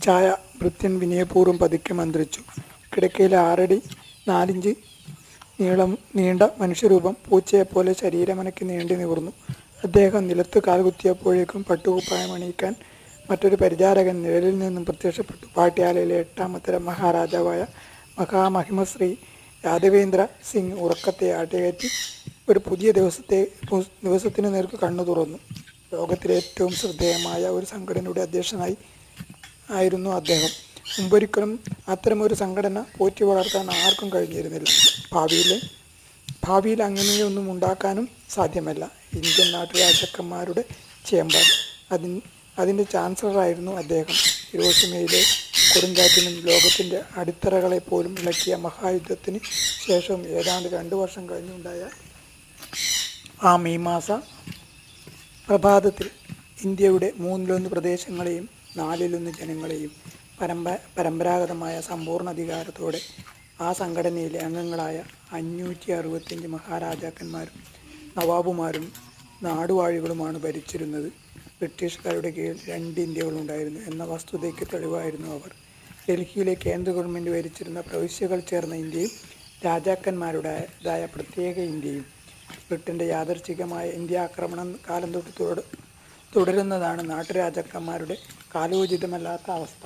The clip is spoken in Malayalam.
ചായ ഭൃത്യൻ വിനയപൂർവ്വം പതുക്കെ മന്ത്രിച്ചു. കിടക്കയിലെ 6 അടി 4 ഇഞ്ച് നീണ്ട മനുഷ്യരൂപം പൂച്ചയെപ്പോലെ ശരീരമനക്കി നീണ്ടു നിവർന്നു. അദ്ദേഹം നിലത്ത് കാൽകുത്തിയപ്പോഴേക്കും പട്ടുകുപ്പായമണിയിക്കാൻ മറ്റൊരു പരിചാരകൻ നിഴലിൽ നിന്നും പ്രത്യക്ഷപ്പെട്ടു. പാട്യാലയിലെ 8ാമത്തെ മഹാരാജാവായ മഹാമഹിമശ്രീ യാദവേന്ദ്ര സിംഗ് ഉറക്കത്തെ ആട്ടികയറ്റി ഒരു പുതിയ ദിവസത്തിനു നേർക്ക് കണ്ണു തുറന്നു. ലോകത്തിലെ ഏറ്റവും ശ്രദ്ധേയമായ ഒരു സംഘടനയുടെ അധ്യക്ഷനായി ആയിരുന്നു അദ്ദേഹം. മുമ്പൊരിക്കലും അത്തരമൊരു സംഘടന പോറ്റി വളർത്താൻ ആർക്കും കഴിഞ്ഞിരുന്നില്ല. ഭാവിയിൽ അങ്ങനെയൊന്നും ഉണ്ടാക്കാനും സാധ്യമല്ല. ഇന്ത്യൻ നാട്ടുരാജാക്കന്മാരുടെ ചേംബർ, അതിൻ്റെ ചാൻസലറായിരുന്നു അദ്ദേഹം. ഹിരോഷിമയിലെ കൊടുങ്കാറ്റിനും ലോകത്തിൻ്റെ അടിത്തറകളെപ്പോലും ഇളക്കിയ മഹായുദ്ധത്തിന് ശേഷവും ഏതാണ്ട് 2 വർഷം കഴിഞ്ഞുണ്ടായ ആ മെയ് മാസ പ്രഭാതത്തിൽ ഇന്ത്യയുടെ 1/3 പ്രദേശങ്ങളെയും 1/4 ജനങ്ങളെയും പരമ്പരാഗതമായ സമ്പൂർണ്ണ അധികാരത്തോടെ ആ സംഘടനയിലെ അംഗങ്ങളായ 565 മഹാരാജാക്കന്മാരും നവാബുമാരും നാടുവാഴികളുമാണ് ഭരിച്ചിരുന്നത്. ബ്രിട്ടീഷുകാരുടെ കീഴിൽ 2 ഇന്ത്യകളുണ്ടായിരുന്നു എന്ന വസ്തുതയ്ക്ക് തെളിവായിരുന്നു അവർ. ഡൽഹിയിലെ കേന്ദ്ര ഗവൺമെൻറ് ഭരിച്ചിരുന്ന പ്രവിശ്യകൾ ചേർന്ന ഇന്ത്യയും രാജാക്കന്മാരുടേതായ പ്രത്യേക ഇന്ത്യയും. ബ്രിട്ടൻ്റെ യാദൃച്ഛികമായ ഇന്ത്യ ആക്രമണം കാലം തൊട്ട് തുടരുന്നതാണ് നാട്ടുരാജാക്കന്മാരുടെ കാലോചിതമല്ലാത്ത അവസ്ഥ.